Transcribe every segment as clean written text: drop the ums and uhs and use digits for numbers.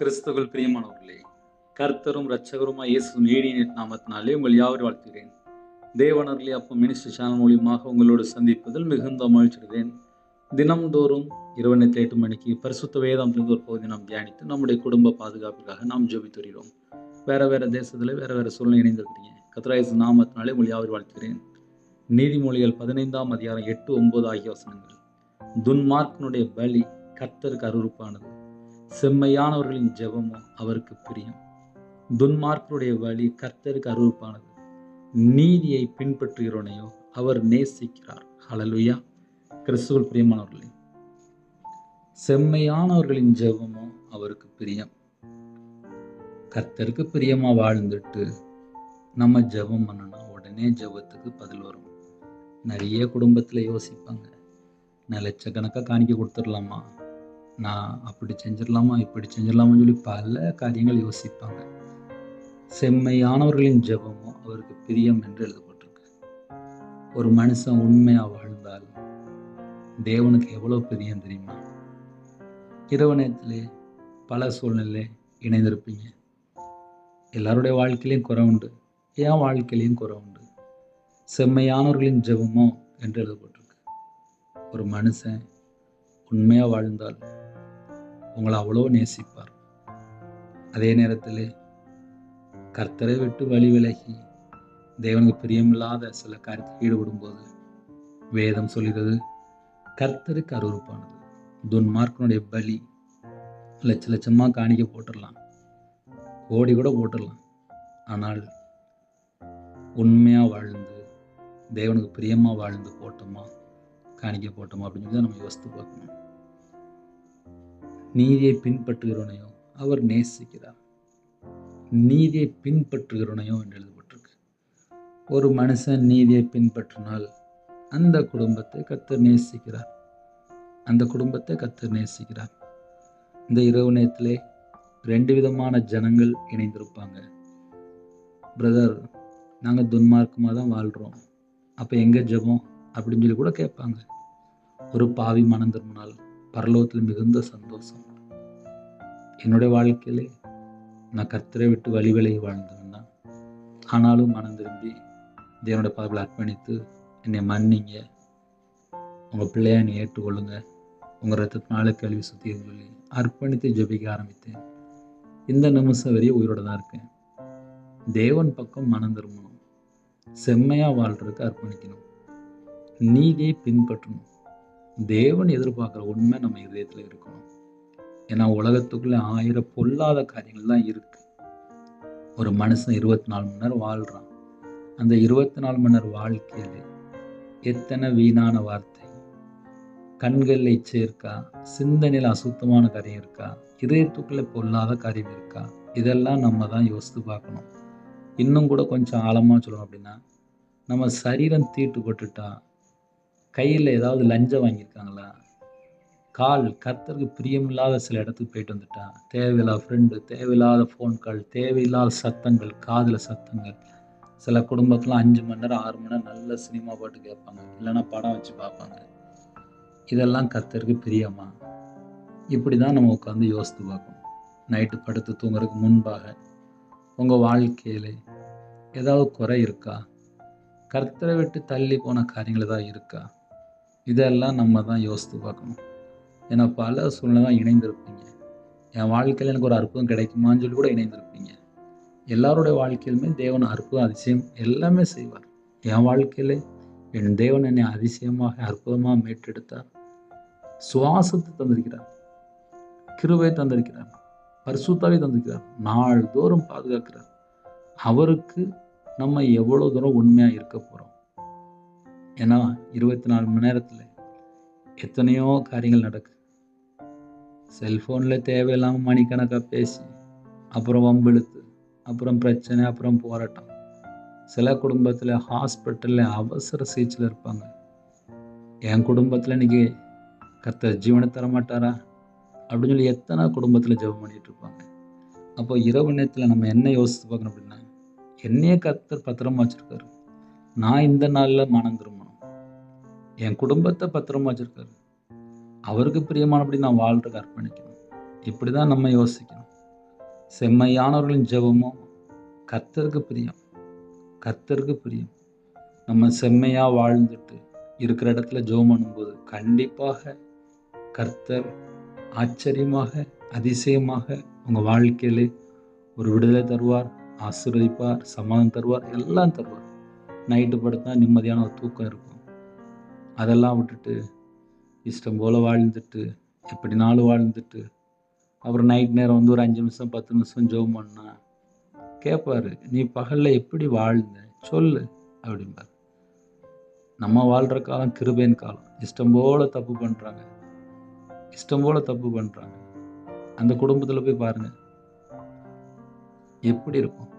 கிறிஸ்துவுக்குள் பிரியமானவர்களே, கர்த்தரும் இரட்சகருமாய் இயேசுவின் இனிய நாமத்தினாலே உங்கள் யாவரையும் வாழ்த்துகிறேன். தேவனருளி அப்ப மினிஸ்ட்ரி சேனல் மூலியமாக உங்களோடு சந்திப்பதில் மிகுந்த மகிழ்ச்சியடைகிறேன். தினம்தோறும் இரவு 8 மணிக்கு பரிசுத்த வேதாந்தத்திலிருந்து ஒரு பகுதி நாம் தியானித்து நம்முடைய குடும்ப பாதுகாப்புக்காக நாம் ஜெபித்து வருகிறோம். வேற தேசத்துல வேற சூழ்நிலை இணைந்திருக்கிறீங்க. கர்த்தராகிய இயேசு நாமத்தினாலே உங்கள் யாவரையும் வாழ்த்துகிறேன். நீதிமொழிகள் 15ஆம் அதிகாரம் 8, 9 ஆகிய வசனங்கள். துன்மார்க்கனுடைய பலி கர்த்தருக்கு அருவருப்பானது, செம்மையானவர்களின் ஜெபமோ அவருக்கு பிரியம். துன்மார்க்கருடைய வழி கர்த்தருக்கு அருவருப்பானது, நீதியை பின்பற்றுகிறவனையோ அவர் நேசிக்கிறார். ஹல்லேலூயா. கிறிஸ்துவுக்குள் பிரியமானவர்களே, செம்மையானவர்களின் ஜெபமோ அவருக்கு பிரியம். கர்த்தருக்கு பிரியமா வாழ்ந்துட்டு நம்ம ஜெபம் பண்ணனா உடனே ஜெபத்துக்கு பதில் வரும். நிறைய குடும்பத்துல யோசிப்பாங்க, நான் லட்சக்கணக்காக காணிக்க கொடுத்துடலாமா, நான் அப்படி செஞ்சிடலாமா, இப்படி செஞ்சிடலாமான்னு சொல்லி பல காரியங்கள் யோசிப்பாங்க. செம்மையானவர்களின் ஜெபமோ அவருக்கு பிரியம் என்று எழுதப்பட்டிருக்கு. ஒரு மனுஷன் உண்மையா வாழ்ந்தால் தேவனுக்கு எவ்வளவு பிரியம் தெரியுமா? இரவு நேரத்திலே பல சூழ்நிலை இணைந்திருப்பீங்க. எல்லாருடைய வாழ்க்கையிலையும் குறை உண்டு, என் வாழ்க்கையிலையும் குறை உண்டு. செம்மையானவர்களின் ஜெபமோ என்று எழுதப்பட்டிருக்கு. ஒரு மனுஷன் உண்மையா வாழ்ந்தால் உங்களை அவ்வளோ நேசிப்பார். அதே நேரத்தில் கர்த்தரை விட்டு வழி விலகி தேவனுக்கு பிரியமில்லாத சில காரியத்தில் ஈடுபடும் போது வேதம் சொல்கிறது கர்த்தருக்கு அருவருப்பானது. துன்மார்க்கனுடைய பலி லட்சமாக காணிக்க போட்டுடலாம், கோடி கூட போட்டுடலாம். ஆனால் உண்மையா வாழ்ந்து தேவனுக்கு பிரியமா வாழ்ந்து போட்டோமா, காணிக்க போட்டோமா அப்படின்னு சொல்லி நம்ம யோசித்து பார்க்கணும். நீதியை பின்பற்றுகிறவனையோ அவர் நேசிக்கிறார். நீதியை பின்பற்றுகிறவனையோ என்று எழுதப்பட்டிருக்கு. ஒரு மனுஷன் நீதியை பின்பற்றினால் அந்த குடும்பத்தை கர்த்தர் நேசிக்கிறார். அந்த குடும்பத்தை கர்த்தர் நேசிக்கிறார். இந்த இரவு நேரத்திலே 2 விதமான ஜனங்கள் இணைந்திருப்பாங்க. பிரதர், நாங்கள் துன்மார்க்கமாக தான் வாழ்கிறோம், அப்போ எங்கே ஜெபம் அப்படின்னு சொல்லி கூட கேட்பாங்க. ஒரு பாவி மனம் திரும்பினால் பரலோகத்தில் மிகுந்த சந்தோஷம். என்னுடைய வாழ்க்கையிலே நான் கர்த்தரை விட்டு வழி விலகி வாழ்ந்தவன் தான். ஆனாலும் மனம் திரும்பி தேவனுடைய பாதத்தில் அர்ப்பணித்து என்னை மன்னிங்க, உங்கள் பிள்ளையா என்னை ஏற்றுக்கொள்ளுங்க, உங்கள் ரத்தத்தினால கழுவி சுத்தின்னு சொல்லி அர்ப்பணித்து ஜெபிக்க ஆரம்பித்தேன். இந்த நிமிஷம் வரையும் உயிரோட தான் இருக்கேன். தேவன் பக்கம் மனம் திரும்பணும், செம்மையாக வாழ்றதுக்கு அர்ப்பணிக்கணும், நீதியை பின்பற்றணும். தேவன் எதிர்பார்க்குற உண்மை நம்ம இதயத்தில் இருக்கணும். ஏன்னா உலகத்துக்குள்ள 1000 பொல்லாத காரியங்கள் தான் இருக்கு. ஒரு மனுஷன் 24 மணி நேரம் வாழ்றான். அந்த 24 மணி நேரம் வாழ்க்கையில எத்தனை வீணான வார்த்தை, கண்களில் இச்சை இருக்கா, சிந்தனையில் அசுத்தமான காரியம் இருக்கா, இதயத்துக்குள்ள பொல்லாத காரியம் இருக்கா, இதெல்லாம் நம்ம தான் யோசித்து பார்க்கணும். இன்னும் கூட கொஞ்சம் ஆழமாக சொல்லணும் அப்படின்னா, நம்ம சரீரம் தீட்டுப்பட்டுட்டா, கையில் ஏதாவது லஞ்சம் வாங்கியிருக்காங்களா, கால் கர்த்தருக்கு பிரியமில்லாத சில இடத்துக்கு போயிட்டு வந்துட்டா, தேவையில்லாத ஃப்ரெண்டு, தேவையில்லாத ஃபோன் கால், தேவையில்லாத சத்தங்கள், காதில் சத்தங்கள். சில குடும்பத்தில் 5 மணி நேரம் 6 மணி நேரம் நல்ல சினிமா பாட்டு கேட்பாங்க, இல்லைன்னா படம் வச்சு பார்ப்பாங்க. இதெல்லாம் கர்த்தருக்கு பிரியமா? இப்படி தான் நம்ம உட்காந்து யோசித்து பார்க்கணும். நைட்டு படுத்து தூங்குறதுக்கு முன்பாக உங்கள் வாழ்க்கையில் ஏதாவது குறை இருக்கா, கர்த்தரை விட்டு தள்ளி போன காரியங்கள் ஏதாவது இருக்கா, இதெல்லாம் நம்ம தான் யோசித்து பார்க்கணும். ஏன்னா பல சூழ்நிலை தான் இணைந்திருப்பீங்க. என் வாழ்க்கையில் எனக்கு ஒரு அற்புதம் கிடைக்குமான்னு சொல்லி கூட இணைந்திருப்பீங்க. எல்லாருடைய வாழ்க்கையிலுமே தேவன் அற்புதம் அதிசயம் எல்லாமே செய்வார். என் வாழ்க்கையில் என் தேவன் என்னை அதிசயமாக அற்புதமாக மீட்டெடுத்தார். சுவாசத்தை தந்திருக்கிறார், கிருபை தந்திருக்கிறார், பரிசுத்தாவை தந்திருக்கிறார், நாள்தோறும் பாதுகாக்கிறார். அவருக்கு நம்ம எவ்வளோ தூரம் உண்மையாக இருக்க போகிறோம்? ஏன்னா 24 மணி நேரத்தில் எத்தனையோ காரியங்கள் நடக்குது. செல்ஃபோனில் தேவையில்லாமல் மணிக்கணக்காக பேசி அப்புறம் வம்பிழுத்து அப்புறம் பிரச்சனை அப்புறம் போராட்டம். சில குடும்பத்தில் ஹாஸ்பிட்டலில் அவசர சிகிச்சையில் இருப்பாங்க. என் குடும்பத்தில் இன்னைக்கு கர்த்தர் ஜீவனை தரமாட்டாரா அப்படின்னு சொல்லி எத்தனை குடும்பத்தில் ஜெபம் பண்ணிட்டு இருப்பாங்க. அப்போ இரவு நேரத்தில் நம்ம என்ன யோசித்து பார்க்கணும் அப்படின்னா, என்னையே கர்த்தர் பத்திரமா வச்சிருக்காரு, நான் இந்த நாளில் மனம் திரும்பணும், என் குடும்பத்தை பத்திரமா வச்சிருக்காரு, அவருக்கு பிரியமானபடி நான் வாழ்றதுக்கு அர்ப்பணிக்கணும். இப்படி தான் நம்ம யோசிக்கணும். செம்மையானவர்களின் ஜெபமும் கர்த்தருக்கு பிரியம். கர்த்தருக்கு பிரியம். நம்ம செம்மையாக வாழ்ந்துட்டு இருக்கிற இடத்துல ஜெபம் பண்ணும்போது கண்டிப்பாக கர்த்தர் ஆச்சரியமாக அதிசயமாக உங்கள் வாழ்க்கையிலே ஒரு விடுதலை தருவார், ஆசீர்வதிப்பார், சமாதானம் தருவார், எல்லாம் தருவார். நைட்டு படுத்தா நிம்மதியான ஒரு தூக்கம் இருக்கும். அதெல்லாம் விட்டுட்டு இஷ்டம் போல் வாழ்ந்துட்டு எப்படினாலும் வாழ்ந்துட்டு அப்புறம் நைட் நேரம் ஒரு 5 நிமிஷம் 10 நிமிஷம் ஜெபம் பண்ணா கேட்பாரு, நீ பகலில் எப்படி வாழ்ந்த சொல்லு அப்படிம்பார். நம்ம வாழ்கிற காலம் கிருபையின் காலம். இஷ்டம் போல் தப்பு பண்ணுறாங்க, இஷ்டம் போல் தப்பு பண்ணுறாங்க. அந்த குடும்பத்தில் போய் பாருங்கள் எப்படி இருக்கும்.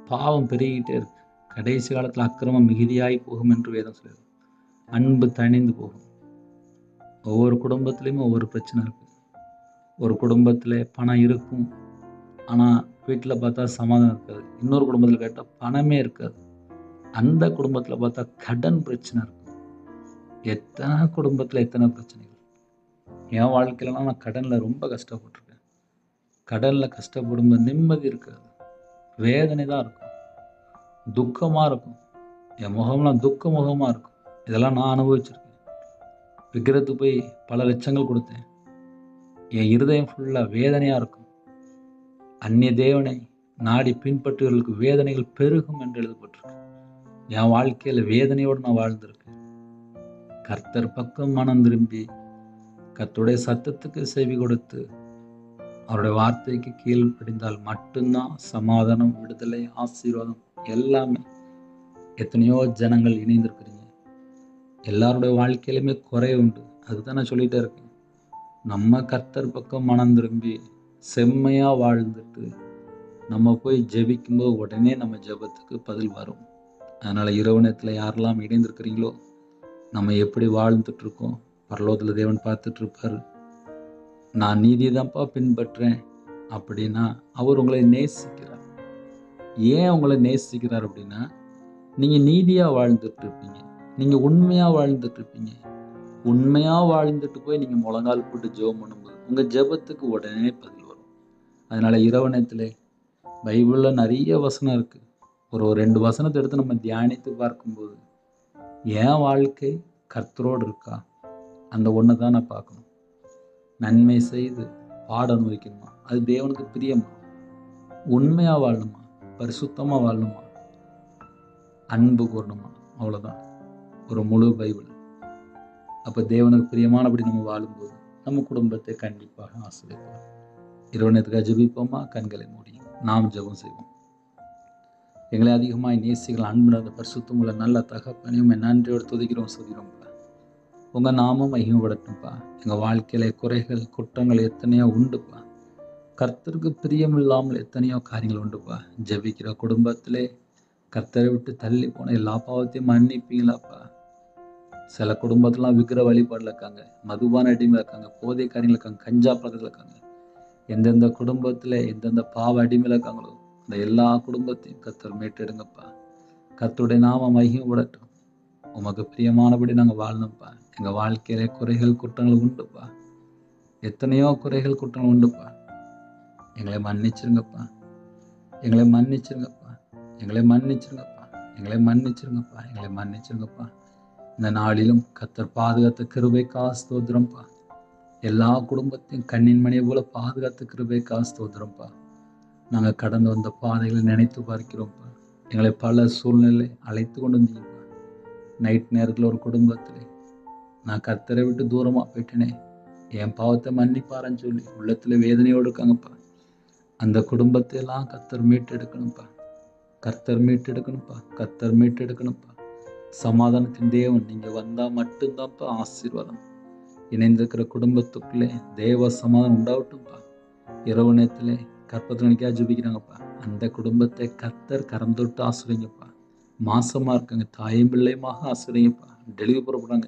பாவம் பெருகிட்டே இருக்கு. கடைசி காலத்தில் அக்கிரமம் மிகுதியாகி போகும் என்று வேதம் சொல்லுது. அன்பு தணிந்து போகும். ஒவ்வொரு குடும்பத்திலையும் ஒவ்வொரு பிரச்சனை இருக்குது. ஒரு குடும்பத்தில் பணம் இருக்கும், ஆனால் வீட்டில் பார்த்தா சமாதானம் இருக்காது. இன்னொரு குடும்பத்தில் கேட்டால் பணமே இருக்காது. அந்த குடும்பத்தில் பார்த்தா கடன் பிரச்சனை இருக்கும். எத்தனை குடும்பத்தில் எத்தனை பிரச்சனைகள். என் வாழ்க்கையிலலாம் நான் கடனில் ரொம்ப கஷ்டப்பட்டிருக்கேன். கடனில் கஷ்டப்படும்போது நிம்மதி இருக்காது, வேதனை தான் இருக்கும், துக்கமாக இருக்கும். என் முகம்லாம் துக்க முகமாக இருக்கும். இதெல்லாம் நான் அனுபவிச்சிருக்கேன். விக்கிரத்துக்கு போய் பல லட்சங்கள் கொடுத்தேன். என் இருதயம் ஃபுல்லாக வேதனையாக இருக்கும். அந்நிய தேவனை நாடி பின்பற்றுவர்களுக்கு வேதனைகள் பெருகும் என்று எழுதப்பட்டிருக்கு. என் வாழ்க்கையில் வேதனையோடு நான் வாழ்ந்திருக்கேன். கர்த்தர் பக்கம் மனம் திரும்பி கர்த்தருடைய சத்தத்துக்கு செவி கொடுத்து அவருடைய வார்த்தைக்கு கீழ்ப்படிந்தால் மட்டும்தான் சமாதானம், விடுதலை, ஆசீர்வாதம் எல்லாமே. எத்தனையோ ஜனங்கள் இணைந்திருக்கிறீங்க. எல்லாருடைய வாழ்க்கையிலுமே குறை உண்டு. அதுதான் நான் சொல்லிகிட்டே இருக்கேன். நம்ம கர்த்தர் பக்கம் மனம் திரும்பி செம்மையாக வாழ்ந்துட்டு நம்ம போய் ஜெபிக்கும்போது உடனே நம்ம ஜெபத்துக்கு பதில் வரும். அதனால் இரவு நேரத்தில் யாரெல்லாம் இணைந்திருக்கிறீங்களோ நம்ம எப்படி வாழ்ந்துட்டுருக்கோம் பரலோகத்தில் தேவன் பார்த்துட்ருப்பார். நான் நீதி தான்ப்பா பின்பற்றேன் அப்படின்னா அவர் உங்களை நேசிக்கிறார். ஏன் உங்களை நேசிக்கிறார் அப்படின்னா நீங்கள் நீதியாக வாழ்ந்துட்டுருப்பீங்க, நீங்கள் உண்மையாக வாழ்ந்துட்டுருப்பீங்க. உண்மையாக வாழ்ந்துட்டு போய் நீங்கள் முழங்கால் போட்டு ஜெபம் பண்ணும்போது உங்கள் ஜெபத்துக்கு உடனே பதில் வரும். அதனால் இரவு நேரத்தில் பைபிளில் நிறைய வசனம் இருக்குது. ஒரு 2 வசனத்தை எடுத்து நம்ம தியானித்து பார்க்கும்போது என் வாழ்க்கை கர்த்தரோடு இருக்கா, அந்த ஒன்று தான் நான் பார்க்கணும். நன்மை செய்து பாட அனுபவிக்கணுமா, அது தேவனுக்கு பிரியமா, உண்மையாக வாழணுமா, பரிசுத்தமாக வாழணுமா, அன்பு கூறணுமா, அவ்வளோதான் ஒரு முழு பைபிள். அப்போ தேவனுக்கு பிரியமானபடி நம்ம வாழும்போது நம்ம குடும்பத்தை கண்டிப்பாக ஆசீர்வதிப்பார். இரவு நேரத்துக்காக ஜெபிப்போமா? கண்களை மூடி நாம் ஜெபம் செய்வோம். எங்களை அதிகமாக நேசிகள் அன்பு நடந்த பரிசுத்தம் உள்ள நல்ல தகப்பனையும் நன்றியோடு துதிக்கிறோம், சொல்கிறோம்ப்பா. உங்கள் நாமம் மகிமைப்படட்டும்ப்பா. எங்கள் வாழ்க்கையில குறைகள் குற்றங்கள் எத்தனையோ உண்டுப்பா. கர்த்தருக்கு பிரியம் இல்லாமல் எத்தனையோ காரியங்கள் உண்டுப்பா. ஜெபிக்கிற குடும்பத்திலே கர்த்தரை விட்டு தள்ளி போன எல்லா பாவத்தையும் மன்னிப்பீங்களாப்பா. சில குடும்பத்திலாம் விக்கிர வழிபாடில் இருக்காங்க, மதுபான அடிமையில் இருக்காங்க, போதை காரியங்கள் இருக்காங்க, கஞ்சா பழக்கத்தில் இருக்காங்க. எந்தெந்த குடும்பத்தில் எந்தெந்த பாவ அடிமையில் இருக்காங்களோ அந்த எல்லா குடும்பத்தையும் கர்த்தர் மீட்டெடுங்கப்பா. கர்த்தருடைய நாம மகிமைப்படட்டும். உமக்கு பிரியமானபடி நாங்கள் வாழணும்ப்பா. எங்கள் வாழ்க்கையில குறைகள் குற்றங்கள் உண்டுப்பா. எத்தனையோ குறைகள் குற்றங்கள் உண்டுப்பா. எங்களை மன்னிச்சிருங்கப்பா, எங்களை மன்னிச்சிருங்கப்பா, எங்களை மன்னிச்சிருங்கப்பா, எங்களை மன்னிச்சிருங்கப்பா, எங்களை மன்னிச்சிருங்கப்பா. இந்த நாளிலும் கர்த்தர் பாதுகாத்த கிருபைக்கா ஸ்தோத்திரம்ப்பா. எல்லா குடும்பத்தையும் கண்ணின் மணியை போல பாதுகாத்த கிருபைக்கா ஸ்தோத்திரம்ப்பா. நாங்கள் கடந்து வந்த பாதைகளை நினைத்து பார்க்கிறோம்ப்பா. எங்களை பல சூழ்நிலை அழைத்து கொண்டு வந்தீங்கப்பா. நைட் நேரத்தில் ஒரு குடும்பத்தில் நான் கர்த்தரை விட்டு தூரமாக போயிட்டேனே, என் பாவத்தை மன்னிப்பாரன்னு சொல்லி உள்ளத்தில் வேதனையோடு இருக்காங்கப்பா. அந்த குடும்பத்தை எல்லாம் கர்த்தர் மீட்டெடுக்கணும்ப்பா. கர்த்தர் மீட்டெடுக்கணும்ப்பா. கர்த்தர் மீட்டெடுக்கணும்ப்பா. சமாதானத்தின் தேவன் நீங்கள் வந்தால் மட்டும்தான்ப்பா ஆசீர்வாதம். இணைந்திருக்கிற குடும்பத்துக்குள்ளே தேவ சமாதானம் உண்டாகட்டும்ப்பா. இரவு நேரத்தில் கற்பத்தில் நினைக்கா ஜெபிக்கிறாங்கப்பா. அந்த குடும்பத்தை கர்த்தர் கரம் தொட்டு ஆசிரியங்கப்பா. மாசமாக இருக்காங்க, தாயும் பிள்ளையுமாக ஆசிரியங்கப்பா. டெலிவரி புறப்படுறாங்க,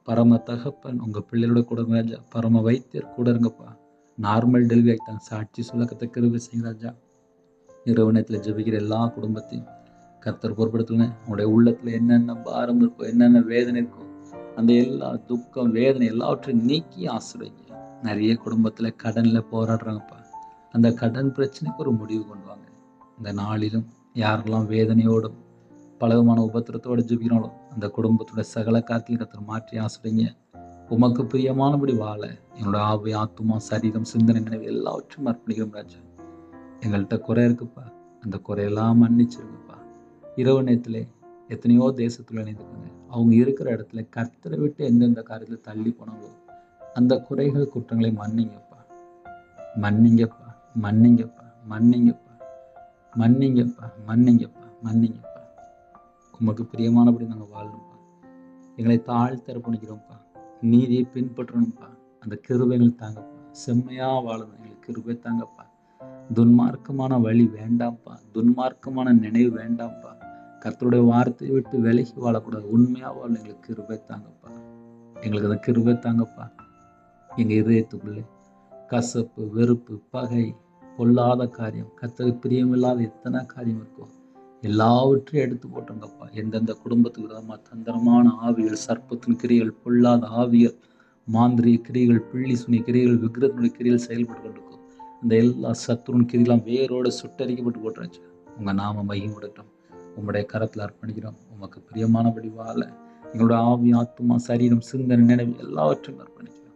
பரம தகப்பன் உங்கள் பிள்ளைகளோட கூட ராஜா. பரம வைத்தியர் கூட இருங்கப்பா. நார்மல் டெலிவரி ஆகிட்டாங்க, சாட்சி சொல்ல கத்த கிருபை செய்யுங்க ராஜா. இரவு நேரத்தில் ஜெபிக்கிற எல்லா குடும்பத்தையும் கர்த்தர் பொறுப்படுத்துங்க. உங்களுடைய உள்ளத்தில் என்னென்ன பாரம் இருக்கோ, என்னென்ன வேதனை இருக்கோ, அந்த எல்லா துக்கம் வேதனை எல்லாவற்றையும் நீக்கி ஆசிரியங்க. நிறைய குடும்பத்தில் கடனில் போராடுறாங்கப்பா. அந்த கடன் பிரச்சனைக்கு ஒரு முடிவு கொண்டு வாங்க. இந்த நாளிலும் யாரெல்லாம் வேதனையோடும் பலவிதமான உபத்திரத்தோடு ஜெபிக்கிறாங்களோ அந்த குடும்பத்தோட சகல காரியத்தையும் கர்த்தர் மாற்றி ஆசிரியங்க. உமக்கு பிரியமானபடி வாழ என்னோட ஆவி, ஆத்துமா, சரீரம், சிந்தனை, நினைவு எல்லாவற்றையும் அர்ப்பணிக்கிறோம் ராஜா. எங்கள்கிட்ட குறை இருக்குப்பா, அந்த குறையெல்லாம் மன்னிச்சிருங்கப்பா. இரவு நேரத்திலே எத்தனையோ தேசத்துல இணைந்துருக்காங்க. அவங்க இருக்கிற இடத்துல கர்த்தரை விட்டு எந்தெந்த காரியத்துல தள்ளி போனாங்களோ அந்த குறைகள் குற்றங்களை மன்னிங்கப்பா, மன்னிங்கப்பா, மன்னிங்கப்பா, மன்னிங்கப்பா, மன்னிங்கப்பா, மன்னிங்கப்பா, மன்னிங்கப்பா. உமக்கு பிரியமானபடி நாங்கள் வாழணும்ப்பா. எங்களை தாழ்த்தி அர்ப்பணிக்கிறோம்ப்பா. நீதியை பின்பற்றணும்ப்பா. அந்த கிருபைகள் தாங்கப்பா. செம்மையா வாழணும், எங்களுக்கு கிருபை தாங்கப்பா. துன்மார்க்கமான வழி வேண்டாம்ப்பா, துன்மார்க்கமான நினைவு வேண்டாம்ப்பா. கர்த்தருடைய வார்த்தையை விட்டு விலகி வாழக்கூடாது, உண்மையா வாழ எங்களுக்கு கிருபை தாங்கப்பா. எங்களுக்கு அந்த கிருபை தாங்கப்பா. எங்க இதயத்துக்குள்ளே கசப்பு, வெறுப்பு, பகை, பொல்லாத காரியம், கர்த்தருக்கு பிரியமில்லாத எத்தனை காரியம் இருக்கோ எல்லாவற்றையும் எடுத்து போட்டோங்கப்பா. எந்தெந்த குடும்பத்துக்கு விதமா தந்திரமான ஆவிகள், சர்ப்பத்தின் கிரிகள், பொல்லாத ஆவிகள், மாந்திரிய கிரிகள், பிள்ளி சுனி கிரிகள், விக்கிரத்தினுடைய கிரிகள் செயல்பட்டு கொண்டிருக்கும் அந்த எல்லா சத்துருன் கிரிகளாம் வேரோடு சுட்டரிக்கப்பட்டு போட்டுருச்சு. உங்க நாம மகிமைப்படட்டும். உங்களுடைய கரத்தில் அர்ப்பணிக்கிறோம். உமக்கு பிரியமானபடி வாழ எங்களோட ஆவி, ஆத்துமா, சரீரம், சிந்தனை, நினைவு எல்லாவற்றையும் அர்ப்பணிக்கிறோம்.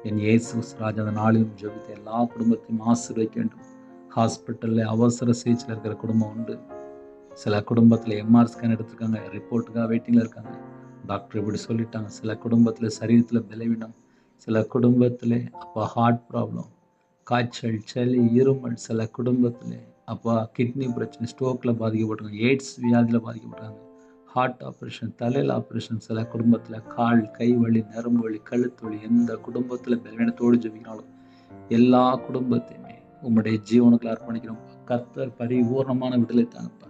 என் இயேசு ராஜா அந்த நாளிலும் ஜெபித்த எல்லா குடும்பத்தையும் ஆசீர்வதிக்க வேண்டும். ஹாஸ்பிட்டல்ல அவசர சிகிச்சையில் இருக்கிற குடும்பம் உண்டு. சில குடும்பத்தில் எம்ஆர் ஸ்கேன் எடுத்திருக்காங்க, ரிப்போர்ட்டுக்காக வெயிட்டிங்கில் இருக்காங்க. டாக்டர் இப்படி சொல்லிட்டாங்க. சில குடும்பத்தில் சரீரத்தில் பலவீனம், சில குடும்பத்தில் அப்போ ஹார்ட் ப்ராப்ளம், காய்ச்சல், சளி, இருமல், சில குடும்பத்தில் அப்போ கிட்னி பிரச்சனை, ஸ்ட்ரோக்கில் பாதிக்கப்பட்டிருக்காங்க, எய்ட்ஸ் வியாதியில் பாதிக்கப்பட்டிருக்காங்க, ஹார்ட் ஆப்ரேஷன், தலையில் ஆப்ரேஷன், சில குடும்பத்தில் கால், கை வலி, நரம்பு வலி, கழுத்து வலி. எந்த குடும்பத்தில் பலவீனத்தோடு ஜெபிக்கிறாலும் எல்லா குடும்பத்தையுமே உங்களுடைய ஜீவனுக்குள்ள அர்ப்பணிக்கிறோம். கர்த்தர் பரிபூர்ணமான விடுதலை தாங்கப்பா.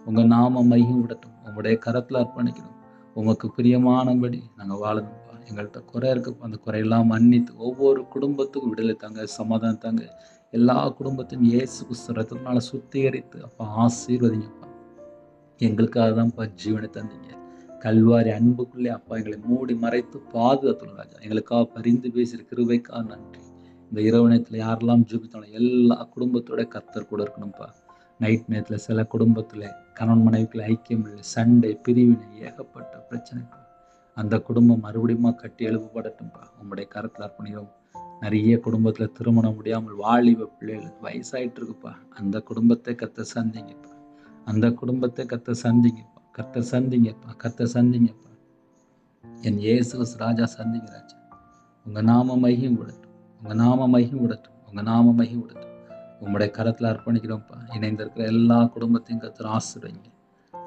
உங்க நாம மையம் விடட்டும். உங்களுடைய கரத்துல அர்ப்பணிக்கிறோம். உமக்கு பிரியமானபடி நாங்கள் வாழணும்ப்பா. எங்கள்கிட்ட குறை இருக்குப்பா, அந்த குறையெல்லாம் மன்னித்து ஒவ்வொரு குடும்பத்துக்கும் விடுதலை தாங்க, சமாதானம் தாங்க. எல்லா குடும்பத்தையும் இயேசு கிறிஸ்து ரத்தத்தினால சுத்திகரித்து அப்பா ஆசீர்வதிங்கப்பா. எங்களுக்காக தான்ப்பா ஜீவனை தந்தீங்க. கல்வாரி அன்புக்குள்ளே அப்பா எங்களை மூடி மறைத்து பாதுகாத்துள்ள ராஜா. எங்களுக்காக பரிந்து பேசுகிற கிருபைக்காக நன்றி. இந்த இரவு நேரத்தில் யாரெல்லாம் ஜெபித்தாலும் எல்லா குடும்பத்தோட கர்த்தர் கூட இருக்கணும்ப்பா. நைட் நேரத்தில் சில குடும்பத்தில் கணவன் மனைவிக்குள்ள ஐக்கியம் இல்லை, சண்டை, பிரிவினை, ஏகப்பட்ட பிரச்சனை. அந்த குடும்பம் மறுபடியும் கட்டி எழுப்பப்படட்டும்ப்பா. உங்களுடைய கரத்தில் அர்ப்பணிக்கிறோம். நிறைய குடும்பத்தில் திருமணம் முடியாமல் வாலிப பிள்ளைகள் வயசாயிட்டு இருக்குப்பா. அந்த குடும்பத்தை கத்த சந்திங்கப்பா. அந்த குடும்பத்தை கத்த சந்திங்கப்பா. கத்த சந்திங்கப்பா. கத்த சந்திங்கப்பா. என் இயேசு ராஜா சந்திங்க ராஜா. உங்க நாம மகிமை விடட்டும். உங்க நாம மகிமை விடட்டும். உங்க நாம மகிமை விடட்டும். உங்களுடைய கரத்தில் அர்ப்பணிக்கிறோம்ப்பா. இணைந்திருக்கிற எல்லா குடும்பத்தையும் கர்த்தர் ஆசீர்வதிங்க.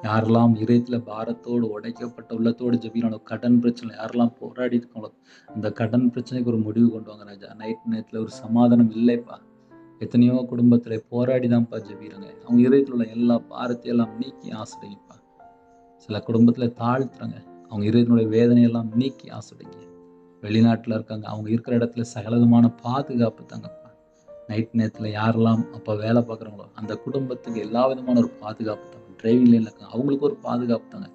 யாரெல்லாம் இதயத்துல பாரத்தோடு உடைக்கப்பட்ட உள்ளத்தோடு ஜெபிக்கிறாங்களோ, கடன் பிரச்சனை யாரெல்லாம் போராடி இருக்காங்களோ அந்த கடன் பிரச்சனைக்கு ஒரு முடிவு கொண்டு வாங்க ராஜா. நைட் நேரத்தில் ஒரு சமாதானம் இல்லைப்பா. எத்தனையோ குடும்பத்துல போராடி தான்ப்பா ஜெபிக்கிறாங்க. அவங்க இதயத்தில் உள்ள எல்லா பாரத்தையெல்லாம் நீக்கி ஆசீர்வதிங்கப்பா. சில குடும்பத்துல தாழ்த்துறாங்க. அவங்க இதயத்தினுடைய வேதனையெல்லாம் நீக்கி ஆசீர்வதிங்க. வெளிநாட்டில் இருக்காங்க, அவங்க இருக்கிற இடத்துல சகலவிதமான பாதுகாப்பு தாங்கப்பா. நைட் நேரத்தில் யாரெல்லாம் அப்போ வேலை பார்க்குறாங்களோ அந்த குடும்பத்துக்கு எல்லா விதமான ஒரு பாதுகாப்பு தாங்க. டிரைவிங் லைனில் இருக்காங்க, அவங்களுக்கு ஒரு பாதுகாப்பு தாங்க.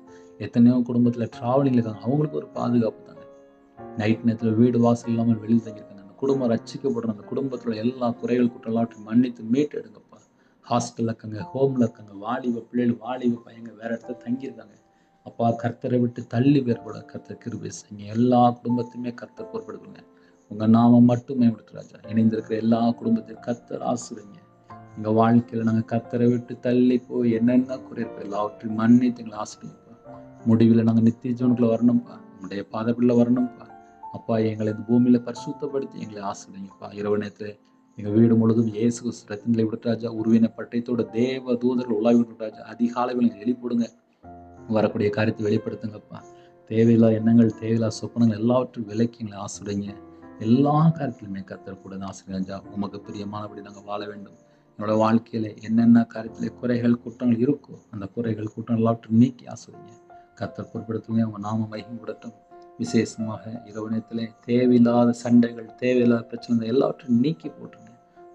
எத்தனையோ குடும்பத்தில் ட்ராவலிங்கில் இருக்காங்க, அவங்களுக்கு ஒரு பாதுகாப்பு தாங்க. நைட் நேரத்தில் வீடு வாசல் இல்லாமல் வெளியில் தங்கியிருக்காங்க, அந்த குடும்பம் ரட்சிக்கப்படணும். அந்த குடும்பத்தில் எல்லா குறைகள் குற்றலாற்றையும் மன்னித்து மீட்டு எடுங்கப்பா. ஹாஸ்டலில் இருக்காங்க, ஹோமில் இருக்காங்க, வாலிப பிள்ளைகள், வாலிப பையங்க வேற இடத்துல தங்கியிருக்காங்க. அப்பா கர்த்தரை விட்டு தள்ளி பேர் கூட கர்த்தர் கிருபை செய்யுங்க. எல்லா குடும்பத்தையுமே கர்த்தர் பொறுப்படுத்துங்க. உங்க நாம மட்டும் மேம்படுத்து ராஜா. இணைந்திருக்கிற எல்லா குடும்பத்தையும் கர்த்தர் ஆசீர்வதிங்க. எங்க வாழ்க்கையில நாங்க கர்த்தரை விட்டு தள்ளி போய் என்னென்ன குறை இருக்கு எல்லாவற்றையும் மன்னித்து எங்களை ஆசீர்வதிப்பா. முடிவில் நாங்க நித்திய ஜீவனுக்குள்ள வரணும்ப்பா. உங்களுடைய பாதப்பிள்ள வரணும்ப்பா. அப்பா எங்களை இந்த பூமியில பரிசுத்தப்படுத்தி எங்களை ஆசீர்வதிங்கப்பா. இரவு நேரத்துல எங்க வீடு முழுதும் இயேசு ரத்தினங்களை விட்டு ராஜா. உருவின பட்டயத்தோட தேவ தூதர்கள் உலாவி விட்டு ராஜா. அதிகாலையில் எழுப்பிடுங்க. வரக்கூடிய காரியத்தை வெளிப்படுத்துங்கப்பா. தேவையில்லா எண்ணங்கள், தேவையில்லா சொப்பனங்கள் எல்லாவற்றையும் விலக்கி எங்களை ஆசீர்வதிங்க. எல்லா காரியத்திலுமே கர்த்தர் கூட ஆசீர்வதிங்க. உமக்கு பிரியமானபடி நாங்கள் வாழ வேண்டும். என்னோட வாழ்க்கையில என்னென்ன காரியத்திலே குறைகள் குற்றங்கள் இருக்கோ அந்த குறைகள் குற்றங்கள் எல்லாவற்றையும் நீக்கி ஆசீர்வதிங்க. கர்த்தர் பொறுப்படுத்துங்க. உங்க நாம மகிமைப்படட்டும். விசேஷமாக இரவு நேரத்திலே தேவையில்லாத சண்டைகள், தேவையில்லாத பிரச்சனை எல்லாவற்றையும் நீக்கி போட்டுருங்க.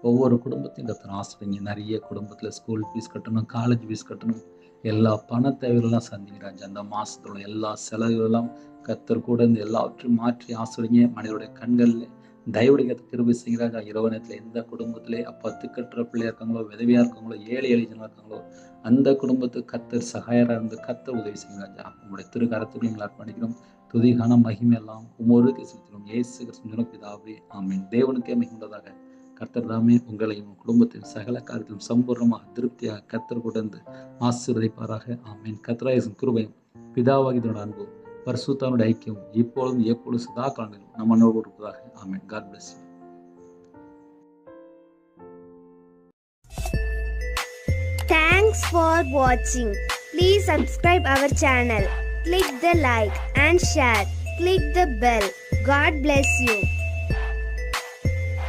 ஒவ்வொரு குடும்பத்தையும் கர்த்தர் ஆசீர்வதிங்க. நிறைய குடும்பத்துல ஸ்கூல் ஃபீஸ் கட்டணும், காலேஜ் ஃபீஸ் கட்டணும், எல்லா பண தேவைகளெல்லாம் சந்திக்கிறாங்க. அந்த மாசத்துல எல்லா செலவுகளெல்லாம் கர்த்தர் கூட இந்த எல்லாவற்றையும் மாற்றி ஆசீர்வதிங்க. மனிதனுடைய கண்களில் தயவுடைய கிருபை செய்கிறாங்க. இரவு நேரத்தில் எந்த குடும்பத்திலே அப்பா திக்கற்ற பிள்ளையா இருக்காங்களோ, விதவையா இருக்காங்களோ, ஏழை எளிஜனா இருக்காங்களோ, அந்த குடும்பத்துக்கு கர்த்தர் சகாயராக இருந்து கர்த்தர் உதவி செய்கிறாங்க. உங்களுடைய திருக்கரத்துக்குள் எங்களை அர்ப்பணிக்கிறோம். துதி கனம் மகிமை எல்லாம் உமோருக்கு செலுத்தினோம். இயேசு கிறிஸ்துவின் பிதாவே ஆமென். தேவனுக்கே மிகுந்ததாக கர்த்தர் தாமே உங்களையும் குடும்பத்தின் சகல காரியத்திலும் சம்பூர்ணமாக திருப்தியாக கர்த்தர் கொண்டு ஆசீர்வதிப்பாராக. ஆமென். கர்த்தராகிய கிருபையும் பிதாவாகிய அன்பும் பரிசுத்தனுடைய ஐக்கியம் இப்பொழுதும் எப்பொழுதும் சதா காலங்களிலும் நம்மளோடு இருப்பதாக. ஆமென். God bless you. Thanks for watching. Please subscribe our channel. Click the like and share. Click the bell. God bless you.